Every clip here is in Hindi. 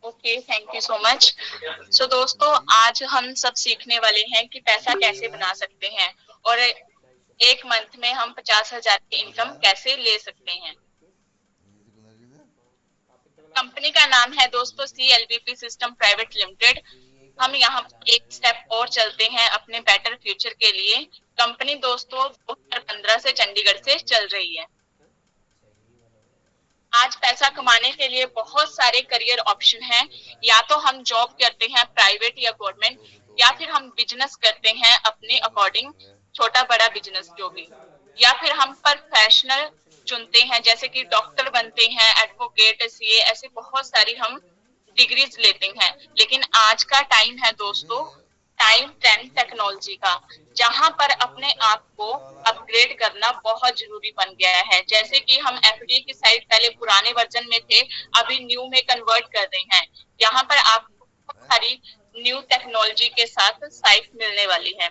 Okay, thank you so much. So दोस्तों, आज हम सब सीखने वाले हैं कि पैसा कैसे बना सकते हैं और एक मंथ में हम 50,000 की इनकम कैसे ले सकते हैं। कंपनी का नाम है दोस्तों CLBP सिस्टम प्राइवेट लिमिटेड। हम यहाँ एक स्टेप और चलते हैं अपने बेटर फ्यूचर के लिए। कंपनी दोस्तों 2015 से चंडीगढ़ से चल रही है। आज पैसा कमाने के लिए बहुत सारे करियर ऑप्शन हैं। या तो हम जॉब करते हैं प्राइवेट या गवर्नमेंट, या फिर हम बिजनेस करते हैं अपने अकॉर्डिंग, छोटा बड़ा बिजनेस जो भी, या फिर हम प्रोफेशनल चुनते हैं जैसे कि डॉक्टर बनते हैं, एडवोकेट, सीए, ऐसे बहुत सारी हम डिग्रीज लेते हैं। लेकिन आज का टाइम है दोस्तों, टाइम ट्रेंड टेक्नोलॉजी का, जहां पर अपने आप को अपग्रेड करना बहुत जरूरी बन गया है। जैसे कि हम एफडीए की साइट पहले पुराने वर्जन में थे, अभी न्यू में कन्वर्ट कर रहे हैं। यहाँ पर आपको बहुत सारी न्यू टेक्नोलॉजी के साथ साइट मिलने वाली है।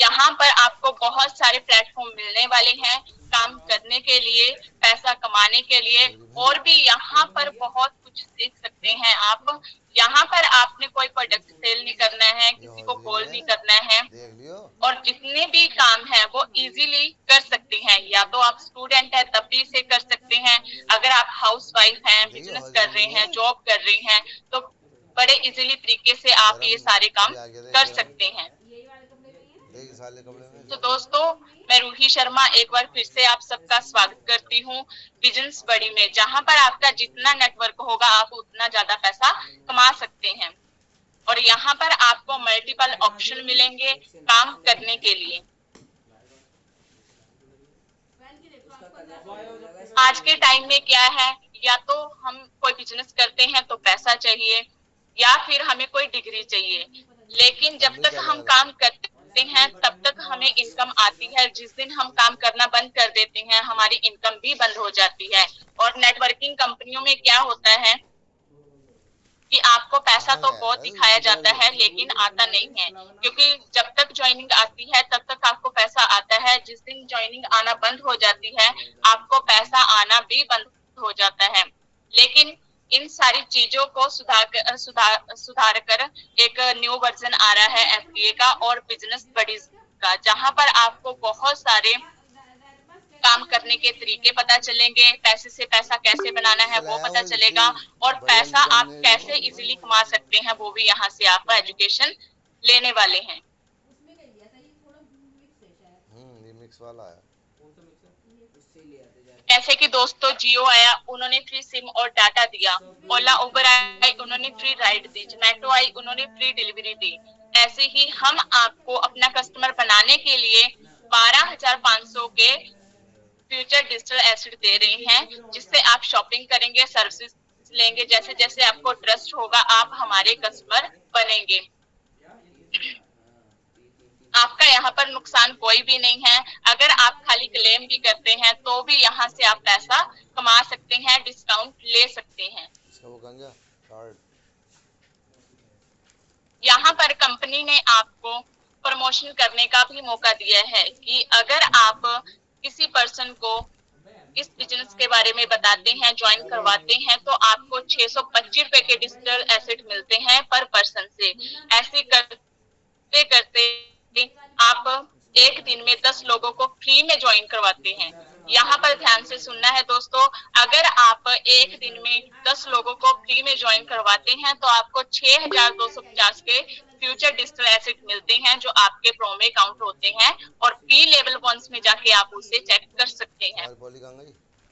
यहाँ पर आपको बहुत सारे प्लेटफॉर्म मिलने वाले हैं काम करने के लिए, पैसा कमाने के लिए, और भी यहाँ पर बहुत कुछ सीख सकते हैं आप। यहाँ पर आपने कोई प्रोडक्ट सेल नहीं करना है, किसी को कॉल नहीं करना है, और जितने भी काम है वो इजीली कर सकते हैं। या तो आप स्टूडेंट है तब भी इसे कर सकते हैं, अगर आप हाउस वाइफ हैं, बिजनेस कर रहे हैं, जॉब कर रहे हैं, तो बड़े इजीली तरीके से आप ये सारे काम कर सकते हैं। तो दोस्तों, मैं रूही शर्मा एक बार फिर से आप सबका स्वागत करती हूँ बिजनेस बड़ी में, जहां पर आपका जितना नेटवर्क होगा आप उतना ज्यादा पैसा कमा सकते हैं। और यहाँ पर आपको मल्टीपल ऑप्शन मिलेंगे काम करने के लिए। आज के टाइम में क्या है, या तो हम कोई बिजनेस करते हैं तो पैसा चाहिए, या फिर हमें कोई डिग्री चाहिए। लेकिन जब तक हम काम करते हैं तब तक हमें इनकम आती है। जिस दिन हम काम करना बंद कर देते हैं हमारी इनकम भी बंद हो जाती है। और नेटवर्किंग कंपनियों में क्या होता है कि आपको पैसा तो बहुत दिखाया जाता है लेकिन आता नहीं है, क्योंकि जब तक ज्वाइनिंग आती है तब तक आपको पैसा आता है। जिस दिन ज्वाइनिंग आना बंद हो जाती है आपको पैसा आना भी बंद हो जाता है। लेकिन इन सारी चीजों को सुधार कर एक न्यू वर्जन आ रहा है एफडीए का और बिजनेस बडीज का, जहां पर आपको बहुत सारे काम करने के तरीके पता चलेंगे, पैसे से पैसा कैसे बनाना है वो पता चलेगा, और पैसा आप कैसे इजीली कमा सकते हैं वो भी यहाँ से आपको एजुकेशन लेने वाले हैं। मिक्स वाला है। ऐसे कि दोस्तों जियो आया, उन्होंने फ्री सिम और डाटा दिया। ओला उबर आई, उन्होंने फ्री राइड दी। जोमेटो आई, उन्होंने फ्री डिलीवरी दी। ऐसे ही हम आपको अपना कस्टमर बनाने के लिए 12,500 के फ्यूचर डिजिटल एसेट दे रहे हैं, जिससे आप शॉपिंग करेंगे, सर्विसेज लेंगे, जैसे जैसे आपको ट्रस्ट होगा आप हमारे कस्टमर बनेंगे। आपका यहाँ पर नुकसान कोई भी नहीं है। अगर आप खाली क्लेम भी करते हैं तो भी यहाँ से आप पैसा कमा सकते हैं, डिस्काउंट ले सकते हैं। यहाँ पर कंपनी ने आपको प्रमोशन करने का भी मौका दिया है कि अगर आप किसी पर्सन को इस बिजनेस के बारे में बताते हैं, ज्वाइन करवाते हैं, तो आपको 625 रुपए के डिजिटल एसेट मिलते हैं पर पर्सन से। ऐसे करते करते आप एक दिन में 10 लोगों को फ्री में ज्वाइन करवाते हैं। यहाँ पर ध्यान से सुनना है दोस्तों, अगर आप एक दिन में 10 लोगों को फ्री में ज्वाइन करवाते हैं तो आपको 6,250 के फ्यूचर डिजिटल एसेट मिलते हैं, जो आपके प्रोमो अकाउंट होते हैं, और फ्री लेवल वंस में जाके आप उसे चेक कर सकते हैं।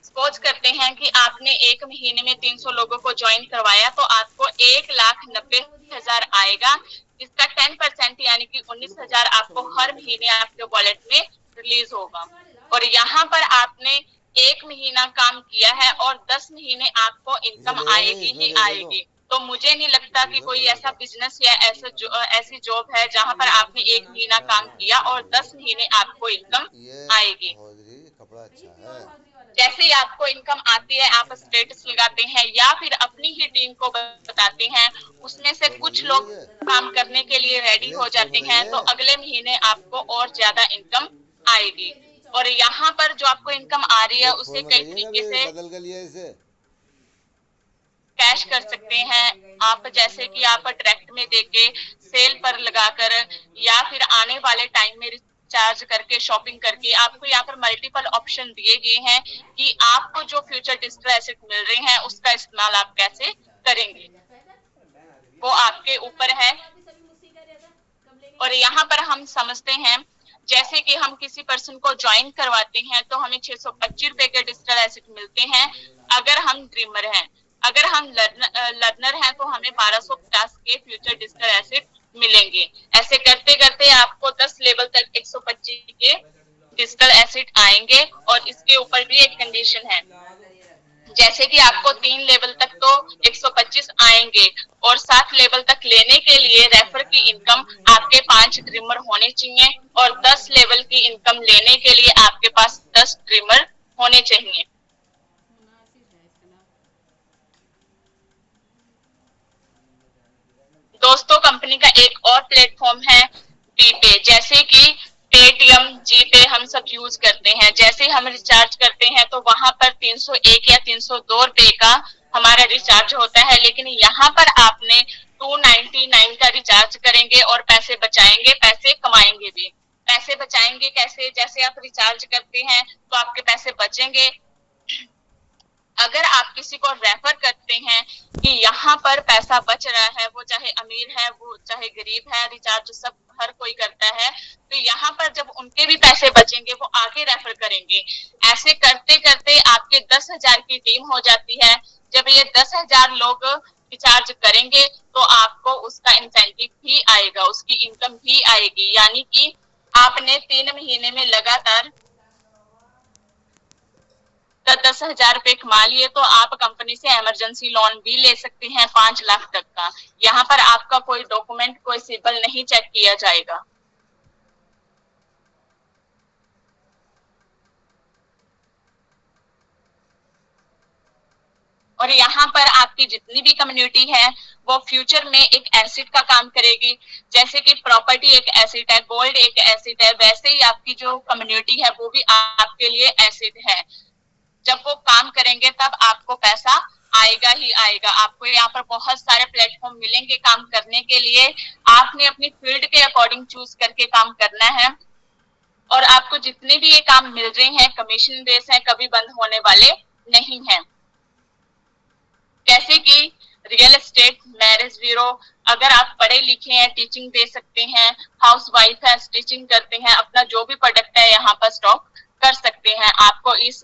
सपोज करते हैं कि आपने एक महीने में 300 लोगों को ज्वाइन करवाया, तो आपको 1,90,000 आएगा, जिसका 10% यानी कि 19,000 आपको हर महीने आपके वॉलेट में रिलीज होगा। और यहाँ पर आपने एक महीना काम किया है और 10 महीने आपको इनकम आएगी ही आएगी। तो मुझे नहीं लगता कि कोई ऐसा बिजनेस या ऐसी जॉब है जहाँ पर आपने एक महीना काम किया और 10 महीने आपको इनकम आएगी। जैसे ही आपको इनकम आती है आप स्टेटस लगाते हैं या फिर अपनी ही टीम को बताते हैं, उसमें से कुछ लोग काम करने के लिए रेडी हो जाते हैं, तो अगले महीने आपको और ज्यादा इनकम आएगी। और यहाँ पर जो आपको इनकम आ रही है एक उसे फोन कई बताइएगा तरीके भी से बदल कर लिया इसे। कैश कर सकते हैं आप, जैसे कि आप डायरेक्ट में देके सेल पर लगाकर या फिर आने वाले टाइम में रिचार्ज करके शॉपिंग करके आपको यहाँ पर मल्टीपल ऑप्शन दिए गए हैं कि आपको जो फ्यूचर डिजिटल एसेट मिल रहे हैं उसका इस्तेमाल आप कैसे करेंगे, वो आपके ऊपर है। और यहाँ पर हम समझते हैं जैसे कि हम किसी पर्सन को ज्वाइन करवाते हैं तो हमें 625 रुपए के डिजिटल एसेट मिलते हैं अगर हम ड्रीमर हैं। अगर हम लर्नर हैं तो हमें 1250 के फ्यूचर डिजिटल एसेट मिलेंगे। ऐसे करते करते आपको 10 लेवल तक 125 के डिजिटल एसेट आएंगे। और इसके ऊपर भी एक कंडीशन है, जैसे कि आपको 3 लेवल तक तो 125 आएंगे और 7 लेवल तक लेने के लिए रेफर की इनकम आपके 5 ड्रीमर होने चाहिए और 10 लेवल की इनकम लेने के लिए आपके पास 10 ड्रीमर होने चाहिए। दोस्तों कंपनी का एक और प्लेटफॉर्म है बीपे, जैसे कि पेटीएम जीपे हम सब यूज करते हैं। जैसे हम रिचार्ज करते हैं तो वहां पर 301 या 302 रुपए का हमारा रिचार्ज होता है, लेकिन यहाँ पर आपने 299 का रिचार्ज करेंगे और पैसे बचाएंगे, पैसे कमाएंगे भी। पैसे बचाएंगे कैसे? जैसे आप रिचार्ज करते हैं तो आपके पैसे बचेंगे। अगर आप किसी को रेफर करते हैं कि यहाँ पर पैसा बच रहा है, वो चाहे अमीर है वो चाहे गरीब है, रिचार्ज सब हर कोई करता है, तो यहाँ पर जब उनके भी पैसे बचेंगे वो आगे रेफर करेंगे। ऐसे करते करते आपके 10,000 की टीम हो जाती है। जब ये 10,000 लोग रिचार्ज करेंगे तो आपको उसका इंसेंटिव भी आएगा, उसकी इनकम भी आएगी। यानी कि आपने 3 महीने में लगातार 10,000 रुपए कमा लिए तो आप कंपनी से इमरजेंसी लोन भी ले सकते हैं 5 लाख तक का। यहाँ पर आपका कोई डॉक्यूमेंट, कोई सिबिल नहीं चेक किया जाएगा। और यहाँ पर आपकी जितनी भी कम्युनिटी है वो फ्यूचर में एक एसेट का काम करेगी। जैसे कि प्रॉपर्टी एक एसेट है, गोल्ड एक एसेट है, वैसे ही आपकी जो कम्युनिटी है वो भी आपके लिए एसेट है। जब वो काम करेंगे तब आपको पैसा आएगा ही आएगा। आपको यहाँ पर बहुत सारे प्लेटफॉर्म मिलेंगे काम करने के लिए। आपने अपनी फील्ड के अकॉर्डिंग चूज करके काम करना है और आपको जितने भी ये काम मिल रहे हैं कमीशन बेस है, कभी बंद होने वाले नहीं है। जैसे कि रियल एस्टेट, मैरिज ब्यूरो, अगर आप पढ़े लिखे हैं टीचिंग दे सकते हैं, हाउस वाइफ है स्टिचिंग करते हैं, अपना जो भी प्रोडक्ट है यहाँ पर स्टॉक कर सकते हैं। आपको इस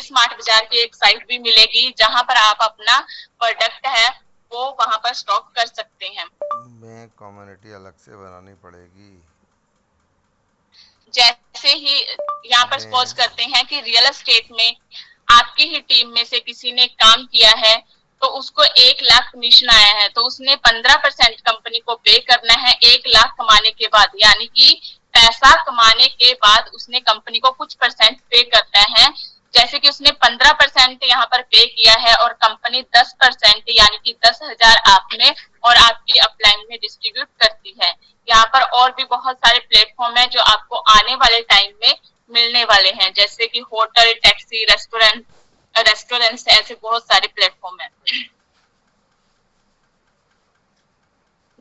स्मार्ट बाजार की एक साइट भी मिलेगी जहां पर आप अपना प्रोडक्ट है वो वहां पर स्टॉक कर सकते हैं। मैं कम्युनिटी अलग से बनानी पड़ेगी। जैसे ही यहाँ पर सपोज करते हैं कि रियल एस्टेट में आपकी ही टीम में से किसी ने काम किया है तो उसको 1 लाख कमीशन आया है, तो उसने 15% कंपनी को पे करना है 1 लाख कमाने के बाद। यानी कि पैसा कमाने के बाद उसने कंपनी को कुछ परसेंट पे करता है। जैसे कि उसने 15% यहाँ पर पे किया है और कंपनी 10% यानी कि 10,000 आपने और आपकी अपलाइन में डिस्ट्रीब्यूट करती है। यहाँ पर और भी बहुत सारे प्लेटफॉर्म है जो आपको आने वाले टाइम में मिलने वाले हैं, जैसे कि होटल, टैक्सी, रेस्टोरेंट्स, ऐसे बहुत सारे प्लेटफॉर्म है।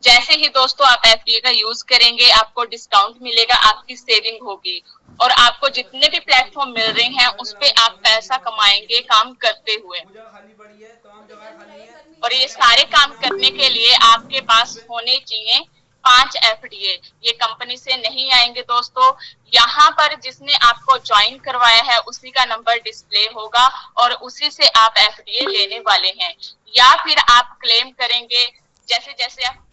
जैसे ही दोस्तों आप एफडीए का यूज करेंगे आपको डिस्काउंट मिलेगा, आपकी सेविंग होगी और आपको जितने भी प्लेटफॉर्म मिल रहे हैं उस पे आप पैसा कमाएंगे काम करते हुए। और ये सारे काम करने के लिए आपके पास होने चाहिए 5 एफडीए। ये कंपनी से नहीं आएंगे दोस्तों, यहाँ पर जिसने आपको ज्वाइन करवाया है उसी का नंबर डिस्प्ले होगा और उसी से आप एफडीए लेने वाले हैं। या फिर आप क्लेम करेंगे, जैसे जैसे आप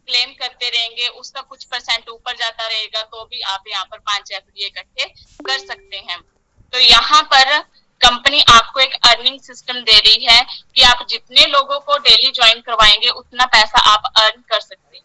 क्लेम करते रहेंगे उसका कुछ परसेंट ऊपर जाता रहेगा तो भी आप यहाँ पर 5 एफडीए इकट्ठे कर सकते हैं। तो यहाँ पर कंपनी आपको एक अर्निंग सिस्टम दे रही है कि आप जितने लोगों को डेली ज्वाइन करवाएंगे उतना पैसा आप अर्न कर सकते हैं।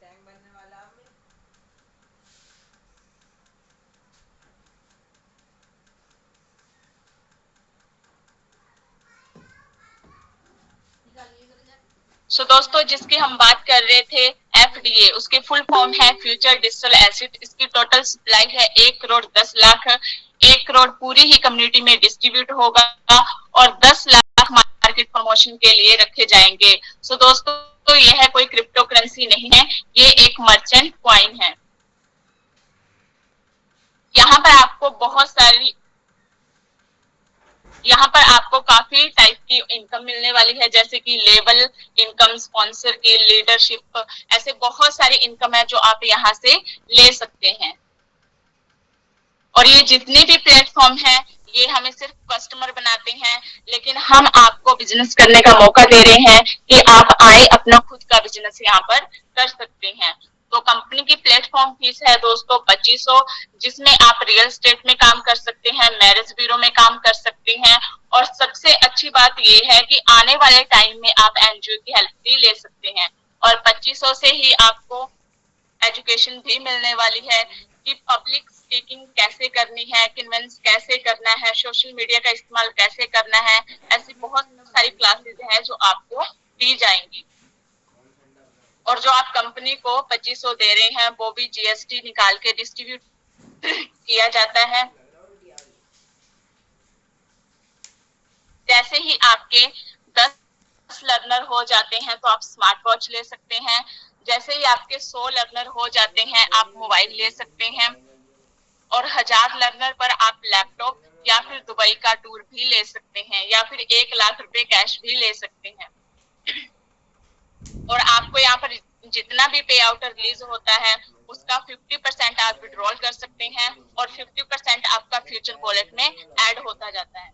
सो दोस्तों जिसकी हम बात कर रहे थे एफडीए, उसके फुल फॉर्म है फ्यूचर डिजिटल एसेट। इसकी टोटल सप्लाई है 1 करोड़ 10 लाख। 1 करोड़ पूरी ही कम्युनिटी में डिस्ट्रीब्यूट होगा और 10 लाख मार्केट प्रमोशन के लिए रखे जाएंगे। सो दोस्तों, तो यह कोई क्रिप्टो करेंसी नहीं है, ये एक मर्चेंट कॉइन है। यहाँ पर आपको बहुत सारी यहाँ पर आपको काफी टाइप की इनकम मिलने वाली है, जैसे कि लेवल इनकम, स्पॉन्सर की, लीडरशिप, ऐसे बहुत सारी इनकम है जो आप यहाँ से ले सकते हैं। और ये जितने भी प्लेटफॉर्म है, ये हमें सिर्फ कस्टमर बनाते हैं, लेकिन हम आपको बिजनेस करने का मौका दे रहे हैं कि आप आए अपना खुद का बिजनेस यहाँ पर कर सकते हैं। तो कंपनी की प्लेटफॉर्म फीस है दोस्तों 2500, जिसमें आप रियल एस्टेट में काम कर सकते हैं, मैरिज ब्यूरो में काम कर सकते हैं, और सबसे अच्छी बात ये है कि आने वाले टाइम में आप एनजीओ की हेल्प भी ले सकते हैं। और 2500 से ही आपको एजुकेशन भी मिलने वाली है कि पब्लिक स्पीकिंग कैसे करनी है, कन्विंस कैसे करना है, सोशल मीडिया का इस्तेमाल कैसे करना है, ऐसी बहुत सारी क्लासेस हैं जो आपको दी जाएंगी। और जो आप कंपनी को 2500 दे रहे हैं, वो भी जीएसटी निकाल के डिस्ट्रीब्यूट किया जाता है। जैसे ही आपके 10 लर्नर हो जाते हैं तो आप स्मार्ट वॉच ले सकते हैं। जैसे ही आपके 100 लर्नर हो जाते हैं, आप मोबाइल ले सकते हैं। और 1000 लर्नर पर आप लैपटॉप या फिर दुबई का टूर भी ले सकते हैं, या फिर 1 लाख रुपए कैश भी ले सकते हैं। और आपको यहाँ पर जितना भी पे आउट रिलीज होता है, उसका 50% आप विड्रॉल कर सकते हैं और 50% आपका फ्यूचर वॉलेट में ऐड होता जाता है।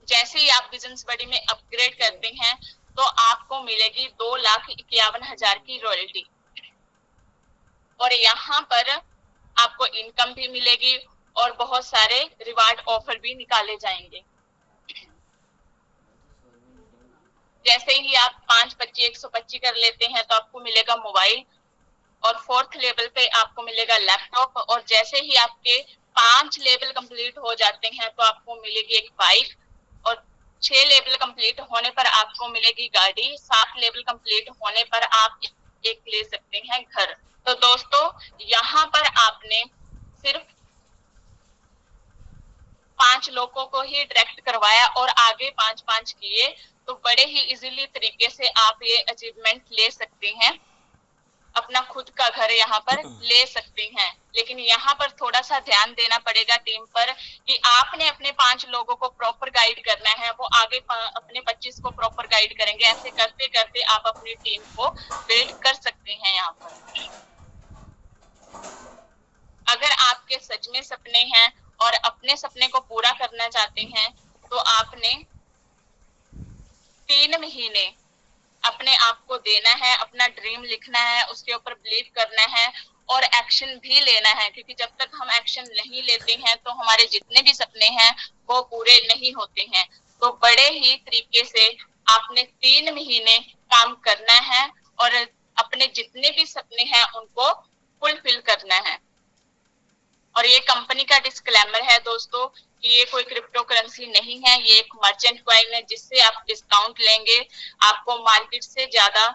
जैसे ही आप बिजनेस बडी में अपग्रेड करते हैं, तो आपको मिलेगी 2,51,000 की रॉयल्टी। और यहाँ पर आपको इनकम भी मिलेगी और बहुत सारे रिवार्ड ऑफर भी निकाले जाएंगे। जैसे ही आप 525 125 कर लेते हैं तो आपको मिलेगा मोबाइल, और 4th लेवल पे आपको मिलेगा लैपटॉप। और जैसे ही आपके 5 लेवल कंप्लीट हो जाते हैं तो आपको मिलेगी एक बाइक, और 6 लेवल कंप्लीट होने पर आपको मिलेगी गाड़ी, 7 लेवल कंप्लीट होने पर आप एक ले सकते हैं घर। तो दोस्तों, यहाँ पर आपने सिर्फ 5 लोगों को ही डायरेक्ट करवाया और आगे 5-5 किए, तो बड़े ही इजीली तरीके से आप ये अचीवमेंट ले सकते हैं, अपना खुद का घर यहाँ पर ले सकते हैं। लेकिन यहाँ पर थोड़ा सा ध्यान देना पड़ेगा टीम पर कि आपने अपने 5 लोगों को प्रॉपर गाइड करना है, वो आगे अपने 25 को प्रॉपर गाइड करेंगे। ऐसे करते करते आप अपनी टीम को बिल्ड कर सकते हैं। यहाँ पर अगर आपके सच में सपने हैं और अपने सपने को पूरा करना चाहते हैं, तो आपने 3 महीने अपने आप को देना है, अपना ड्रीम लिखना है, उसके ऊपर बिलीव करना है और एक्शन भी लेना है। क्योंकि जब तक हम एक्शन नहीं लेते हैं तो हमारे जितने भी सपने हैं वो पूरे नहीं होते हैं। तो बड़े ही तरीके से आपने 3 महीने काम करना है और अपने जितने भी सपने हैं उनको फुलफिल करना है। और ये कंपनी का डिस्क्लेमर है दोस्तों कि ये कोई क्रिप्टो करेंसी नहीं है, ये एक मर्चेंट कॉइन है जिससे आप डिस्काउंट लेंगे, आपको मार्केट से ज्यादा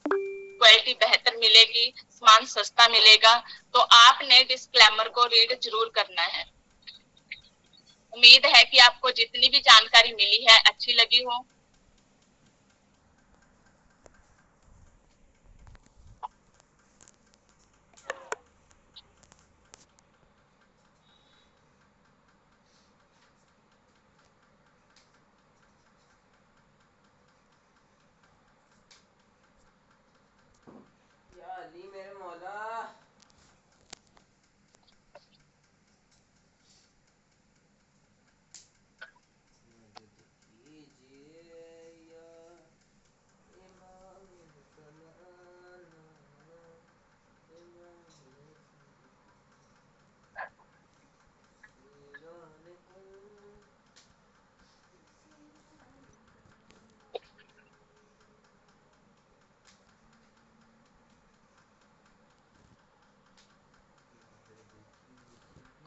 क्वालिटी बेहतर मिलेगी, सामान सस्ता मिलेगा। तो आपने डिस्क्लेमर को रीड जरूर करना है। उम्मीद है कि आपको जितनी भी जानकारी मिली है अच्छी लगी हो।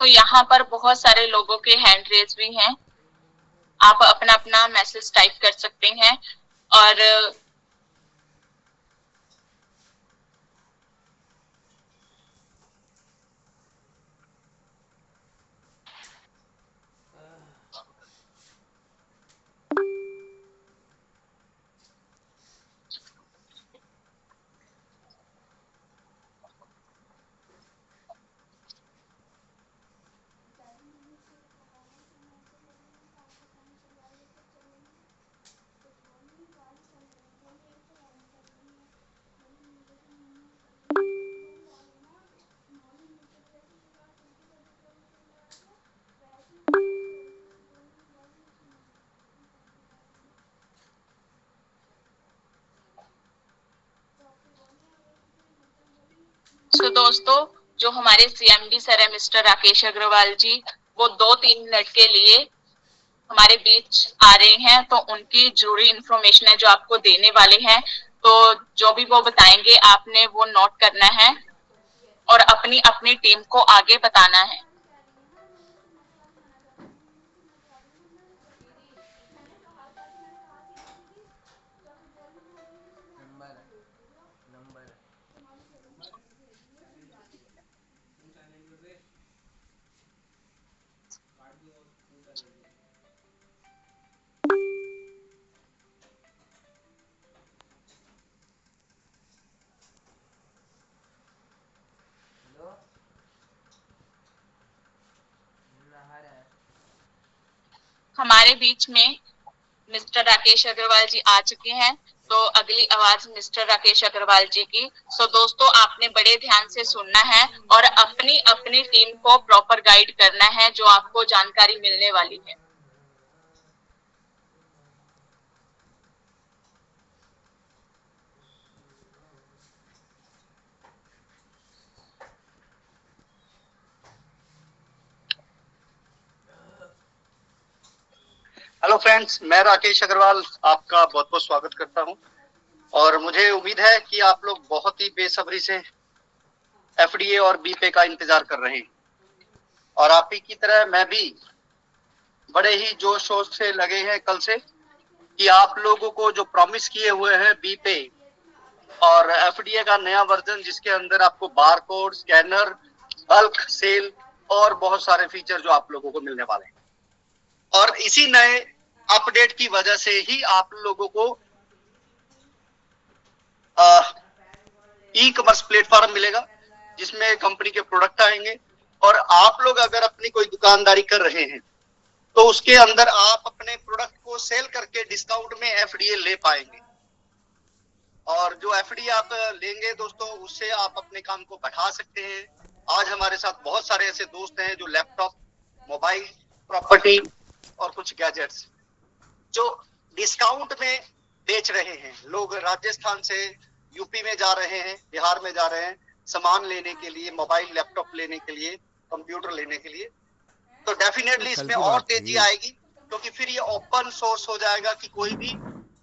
तो यहाँ पर बहुत सारे लोगों के हैंड रेज भी हैं, आप अपना अपना मैसेज टाइप कर सकते हैं। और तो दोस्तों, जो हमारे सीएमडी सर है मिस्टर राकेश अग्रवाल जी, वो 2-3 मिनट के लिए हमारे बीच आ रहे हैं, तो उनकी जरूरी इंफॉर्मेशन है जो आपको देने वाले हैं। तो जो भी वो बताएंगे आपने वो नोट करना है और अपनी अपनी टीम को आगे बताना है। हमारे बीच में मिस्टर राकेश अग्रवाल जी आ चुके हैं, तो अगली आवाज मिस्टर राकेश अग्रवाल जी की। सो दोस्तों, आपने बड़े ध्यान से सुनना है और अपनी अपनी टीम को प्रॉपर गाइड करना है जो आपको जानकारी मिलने वाली है। हेलो फ्रेंड्स, मैं राकेश अग्रवाल आपका बहुत बहुत स्वागत करता हूं और मुझे उम्मीद है कि आप लोग बहुत ही बेसब्री से एफडीए और बीपे का इंतजार कर रहे हैं और आप ही की तरह मैं भी बड़े ही जोश शोश से लगे हैं कल से कि आप लोगों को जो प्रॉमिस किए हुए हैं बीपे और एफडीए का नया वर्जन, जिसके अंदर आपको bar code, scanner, bulk sale और बहुत सारे फीचर जो आप लोगों को मिलने वाले हैं। और इसी नए अपडेट की वजह से ही आप लोगों को ई कॉमर्स प्लेटफॉर्म मिलेगा जिसमें कंपनी के प्रोडक्ट आएंगे और आप लोग अगर अपनी कोई दुकानदारी कर रहे हैं तो उसके अंदर आप अपने प्रोडक्ट को सेल करके डिस्काउंट में एफडीए ले पाएंगे। और जो एफडीए आप लेंगे दोस्तों, उससे आप अपने काम को बढ़ा सकते हैं। आज हमारे साथ बहुत सारे ऐसे दोस्त हैं जो लैपटॉप, मोबाइल, प्रॉपर्टी और कुछ गैजेट्स जो डिस्काउंट में बेच रहे हैं। लोग राजस्थान से यूपी में जा रहे हैं, बिहार में जा रहे हैं सामान लेने के लिए, मोबाइल, लैपटॉप लेने के लिए, कंप्यूटर लेने के लिए। तो डेफिनेटली इसमें और तेजी आएगी, क्योंकि फिर ये ओपन सोर्स हो जाएगा कि कोई भी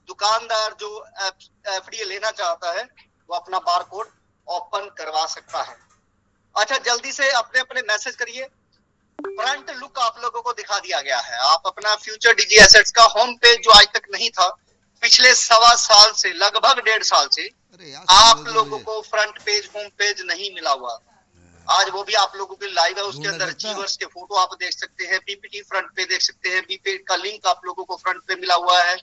दुकानदार जो एफडीए लेना चाहता है वो अपना बारकोड ओपन करवा सकता है। अच्छा, जल्दी से अपने अपने मैसेज करिए। फ्रंट लुक आप लोगों को दिखा दिया गया है। आप अपना फ्यूचर डिजी एसेट्स का होम पेज जो आज तक नहीं था, पिछले 1.25 साल से, लगभग 1.5 साल से आप लोगों को फ्रंट पेज, होम पेज नहीं मिला हुआ। आज वो भी आप लोगों के लाइव है। उसके अंदर अचीवर्स के फोटो आप देख सकते हैं, पीपीटी फ्रंट पे देख सकते हैं, बीपे का लिंक आप लोगों को फ्रंट पे मिला हुआ है।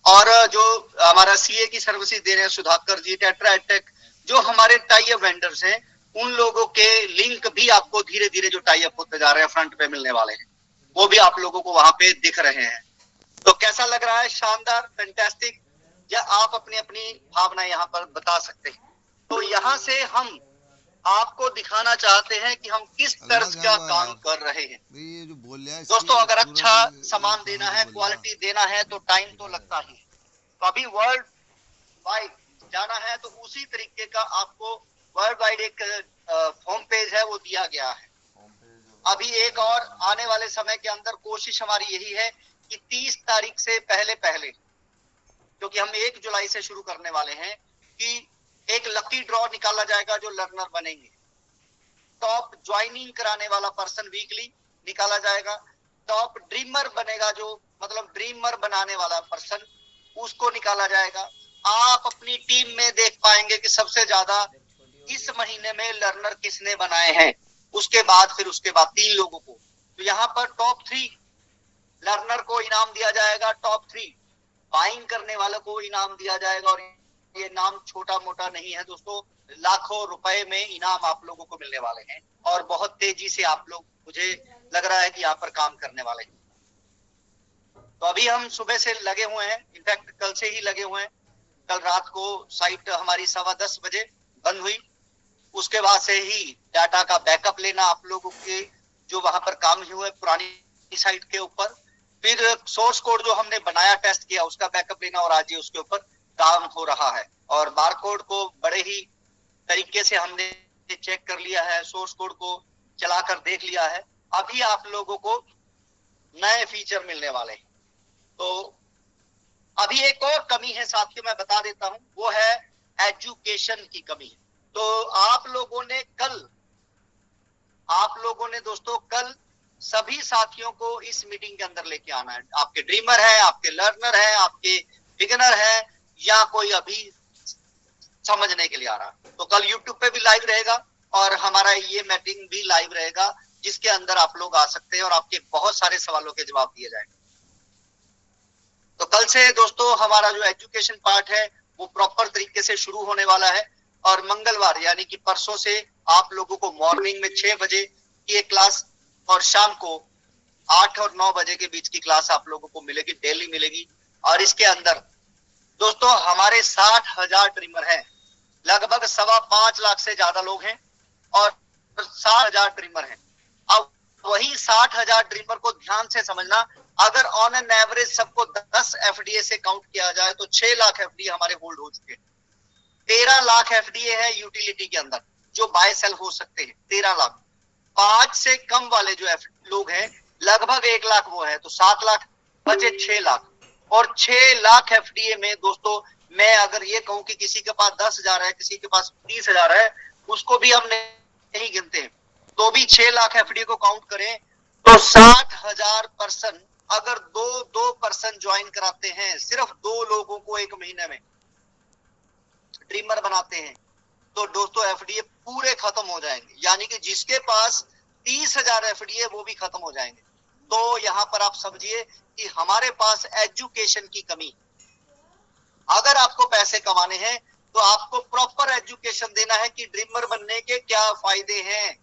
और जो हमारा सीए की सर्विसेज दे रहे हैं सुधाकर जी, टेट्रा एडटेक, जो हमारे टाई अप वेंडर्स हैं, उन लोगों के लिंक भी आपको धीरे धीरे जो टाई अप होते जा रहे हैं फ्रंट पे मिलने वाले हैं, वो भी आप लोगों को वहां पे दिख रहे हैं। तो कैसा लग रहा है? शानदार, फैंटास्टिक, या आप अपनी अपनी भावना यहाँ पर बता सकते हैं। तो यहाँ से हम आपको दिखाना चाहते हैं कि हम किस तर्ज का काम कर रहे हैं। ये जो बोल रहा है दोस्तों, अगर अच्छा सामान देना है, क्वालिटी देना है, तो टाइम तो लगता ही है। तो अभी वर्ल्ड वाइड जाना है तो उसी तरीके का आपको वर्ल्ड वाइड एक होम पेज है वो दिया गया है। अभी एक और आने वाले समय के अंदर कोशिश हमारी यही है कि 30 तारीख से पहले पहले, क्योंकि हम 1 जुलाई से शुरू करने वाले हैं, कि एक लकी ड्रॉ निकाला जाएगा जो लर्नर बनेंगे। टॉप ज्वाइनिंग कराने वाला पर्सन वीकली निकाला जाएगा। टॉप ड्रीमर बनेगा, जो मतलब ड्रीमर बनाने वाला पर्सन, उसको निकाला जाएगा। आप अपनी टीम में देख पाएंगे कि सबसे ज्यादा इस महीने में लर्नर किसने बनाए हैं। उसके बाद 3 लोगों को, तो यहाँ पर टॉप 3 लर्नर को इनाम दिया जाएगा, टॉप 3 बाइंग करने वालों को इनाम दिया जाएगा। और ये नाम छोटा मोटा नहीं है दोस्तों, लाखों रुपए में इनाम आप लोगों को मिलने वाले हैं और बहुत तेजी से आप लोग, मुझे लग रहा है कि यहाँ पर काम करने वाले हैं। तो अभी हम सुबह से लगे हुए हैं, इनफैक्ट कल से ही लगे हुए हैं। कल रात को साइट हमारी 10:15 बजे बंद हुई। उसके बाद से ही डाटा का बैकअप लेना आप लोगों के जो वहां पर काम हुए पुरानी साइट के ऊपर, फिर सोर्स कोड जो हमने बनाया, टेस्ट किया, उसका बैकअप लेना और आज ही उसके ऊपर काम हो रहा है और बारकोड को बड़े ही तरीके से हमने चेक कर लिया है, सोर्स कोड को चलाकर देख लिया है। अभी आप लोगों को नए फीचर मिलने वाले हैं। तो अभी एक और कमी है साथियों, मैं बता देता हूं, वो है एजुकेशन की कमी। तो आप लोगों ने दोस्तों कल सभी साथियों को इस मीटिंग के अंदर लेके आना है। आपके ड्रीमर है, आपके लर्नर है, आपके बिगिनर है, या कोई अभी समझने के लिए आ रहा है। तो कल यूट्यूब पे भी लाइव रहेगा और हमारा ये मीटिंग भी लाइव रहेगा, जिसके अंदर आप लोग आ सकते हैं और आपके बहुत सारे सवालों के जवाब दिए जाएंगे। तो कल से दोस्तों हमारा जो एजुकेशन पार्ट है वो प्रॉपर तरीके से शुरू होने वाला है और मंगलवार यानी कि परसों से आप लोगों को मॉर्निंग में 6 बजे की एक क्लास और शाम को 8 और 9 बजे के बीच की क्लास आप लोगों को मिलेगी, डेली मिलेगी। और इसके अंदर दोस्तों हमारे 60,000 ट्रिमर हैं, लगभग 5.25 लाख से ज्यादा लोग हैं और 60,000 ट्रिमर हैं। अब वही 60,000 ट्रिमर को ध्यान से समझना, अगर ऑन एन एवरेज सबको 10 एफडीए से काउंट किया जाए तो 6 लाख एफडीए हमारे होल्ड हो चुके हैं। 13 लाख एफडीए है यूटिलिटी के अंदर जो बाय सेल हो सकते हैं, 13 लाख। 5 से कम वाले जो लोग हैं लगभग 1 लाख वो है, तो 7 लाख बचे 6 लाख। और 6 लाख एफडीए में दोस्तों मैं अगर ये कहूं कि किसी के पास 10,000 है, किसी के पास 30,000 है, उसको भी हम नहीं गिनते हैं, तो भी 6 लाख एफडीए को काउंट करें तो 60,000 पर्सन अगर दो पर्सन ज्वाइन कराते हैं, सिर्फ 2 लोगों को एक महीने में ड्रीमर बनाते हैं, तो दोस्तों एफडीए पूरे खत्म हो जाएंगे। यानी कि जिसके पास 30,000 एफडीए वो भी खत्म हो जाएंगे। तो यहां पर आप समझिए कि हमारे पास एजुकेशन की कमी। अगर आपको पैसे कमाने हैं तो आपको प्रॉपर एजुकेशन देना है कि ड्रीमर बनने के क्या फायदे हैं।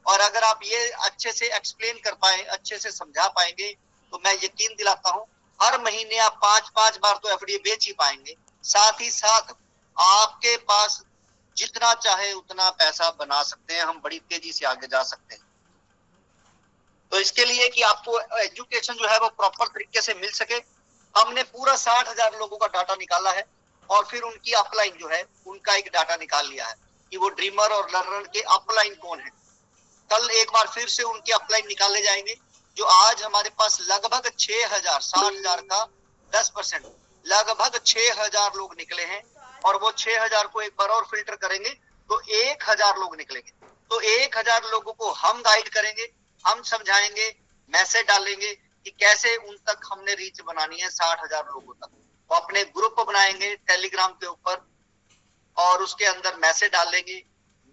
और अगर आप ये अच्छे से एक्सप्लेन कर पाए, अच्छे से समझा पाएंगे, तो मैं यकीन दिलाता हूं हर महीने आप 5-5 बार तो एफडीए बेच ही पाएंगे। साथ ही साथ आपके पास जितना चाहे उतना पैसा बना सकते हैं, हम बड़ी तेजी से आगे जा सकते हैं। तो इसके लिए कि आपको एजुकेशन जो है वो प्रॉपर तरीके से मिल सके, हमने पूरा 60,000 लोगों का डाटा निकाला है और फिर उनकी अपलाइन जो है उनका एक डाटा निकाल लिया है कि वो ड्रीमर और लर्नर के अपलाइन कौन है। कल एक बार फिर से उनके अपलाइन निकाले जाएंगे, जो आज हमारे पास लगभग 6,000, 60,000 का 10%, लगभग 6,000 लोग निकले हैं। और वो 6,000 को एक बार और फिल्टर करेंगे तो 1,000 लोग निकलेंगे। तो 1,000 लोगों को हम गाइड करेंगे, हम समझाएंगे, मैसेज डालेंगे कि कैसे उन तक हमने रीच बनानी है 60,000 लोगों तक। वो अपने ग्रुप बनाएंगे टेलीग्राम के ऊपर और उसके अंदर मैसेज डालेंगे,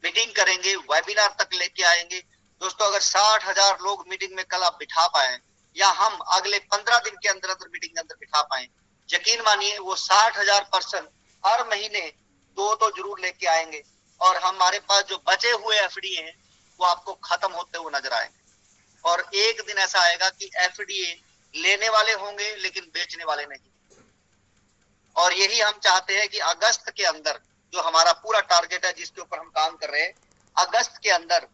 मीटिंग करेंगे, वेबिनार तक लेके आएंगे। दोस्तों अगर 60,000 लोग मीटिंग में कल आप बिठा पाए या हम अगले 15 दिन के अंदर अंदर मीटिंग के अंदर बिठा पाए, यकीन मानिए वो 60,000 पर्सन हर महीने 2 तो जरूर लेके आएंगे और हमारे पास जो बचे हुए एफडीए हैं वो आपको खत्म होते हुए नजर आएंगे। और एक दिन ऐसा आएगा कि एफडीए लेने वाले होंगे लेकिन बेचने वाले नहीं। और यही हम चाहते हैं कि अगस्त के अंदर जो हमारा पूरा टारगेट है जिसके ऊपर हम काम कर रहे हैं, अगस्त के अंदर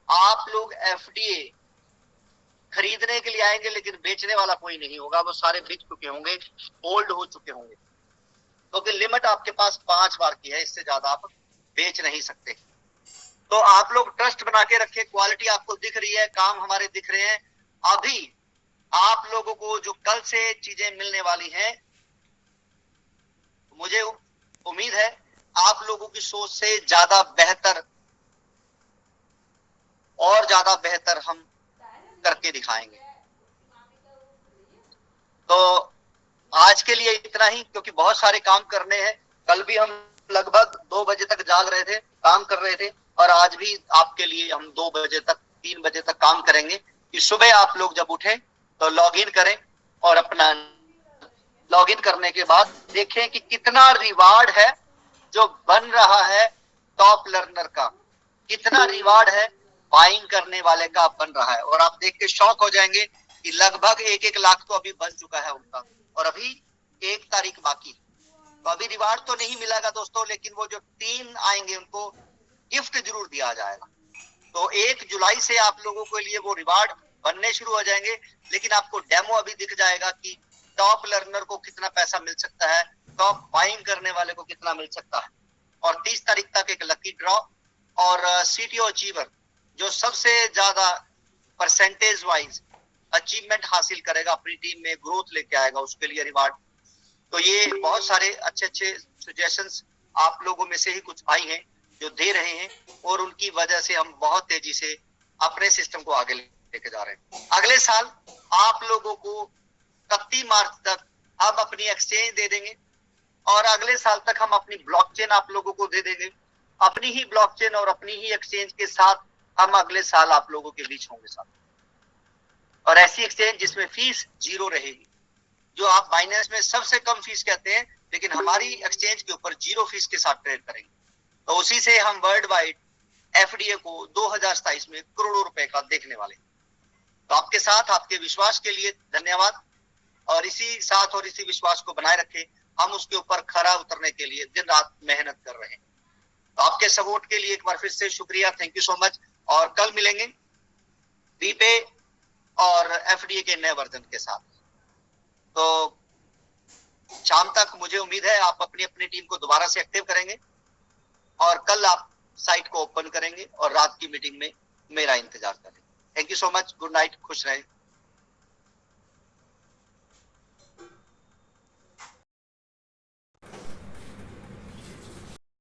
आप लोग एफडीए खरीदने के लिए आएंगे लेकिन बेचने वाला कोई नहीं होगा, वो सारे बिक चुके होंगे, होल्ड हो चुके होंगे, क्योंकि लिमिट आपके पास 5 बार की है, इससे ज्यादा आप बेच नहीं सकते। तो आप लोग ट्रस्ट बना के रखें, क्वालिटी आपको दिख रही है, काम हमारे दिख रहे हैं। अभी आप लोगों को जो कल से चीजें मिलने वाली हैं, मुझे उम्मीद है आप लोगों की सोच से ज्यादा बेहतर और ज्यादा बेहतर हम करके दिखाएंगे। तो आज के लिए इतना ही, क्योंकि बहुत सारे काम करने हैं। कल भी हम लगभग 2 बजे तक जाग रहे थे, काम कर रहे थे, और आज भी आपके लिए हम 2 बजे तक 3 बजे तक काम करेंगे कि सुबह आप लोग जब उठे तो लॉग इन करें और अपना लॉग इन करने के बाद देखें कि कितना रिवार्ड है जो बन रहा है टॉप लर्नर का, कितना रिवार्ड है बाइंग करने वाले का बन रहा है। और आप देख के शॉक हो जाएंगे कि लगभग 1-1 लाख तो अभी बन चुका है उनका, और अभी 1 तारीख बाकी। तो अभी रिवार्ड तो नहीं मिलेगा दोस्तों, लेकिन वो जो 3 आएंगे उनको गिफ्ट जरूर दिया जाएगा। तो 1 जुलाई से आप लोगों के लिए वो रिवार्ड बनने शुरू हो जाएंगे। लेकिन आपको डेमो अभी दिख जाएगा कि टॉप लर्नर को कितना पैसा मिल सकता है टॉप बाइंग करने वाले को कितना मिल सकता है। और 30 तारीख तक एक लकी ड्रॉ और सीटीओ अचीवर जो सबसे ज्यादा परसेंटेज वाइज अचीवमेंट हासिल करेगा, अपनी टीम में ग्रोथ लेके आएगा, उसके लिए रिवार्ड। तो ये बहुत सारे अच्छे अच्छे सजेशंस आप लोगों में से ही कुछ भाई हैं जो दे रहे हैं, और उनकी वजह से हम बहुत तेजी से अपने सिस्टम को आगे लेके जा रहे हैं। अगले साल आप लोगों को 31 मार्च तक हम अपनी एक्सचेंज दे देंगे, और अगले साल तक हम अपनी ब्लॉकचेन आप लोगों को दे देंगे। अपनी ही ब्लॉकचेन और अपनी ही एक्सचेंज के साथ हम अगले साल आप लोगों के बीच होंगे साथ, और ऐसी एक्सचेंज जिसमें फीस 0 रहेगी। जो आप बाइनेंस में सबसे कम फीस कहते हैं, लेकिन हमारी एक्सचेंज के ऊपर 0 फीस के साथ ट्रेड करेंगे। तो उसी से हम वर्ल्ड वाइड एफडीए को 2027 में करोड़ों रुपए का देखने वाले। तो आपके साथ आपके विश्वास के लिए धन्यवाद, और इसी साथ और इसी विश्वास को बनाए रखें। हम उसके ऊपर खरा उतरने के लिए दिन रात मेहनत कर रहे हैं। तो आपके सपोर्ट के लिए एक बार फिर से शुक्रिया, थैंक यू सो मच। और कल मिलेंगे बीपे और एफडीए के नए वर्जन के साथ। तो शाम तक मुझे उम्मीद है आप अपनी अपनी टीम को दोबारा से एक्टिव करेंगे, और कल आप साइट को ओपन करेंगे और रात की मीटिंग में मेरा इंतजार करें। Thank you so much, good night, खुश रहें।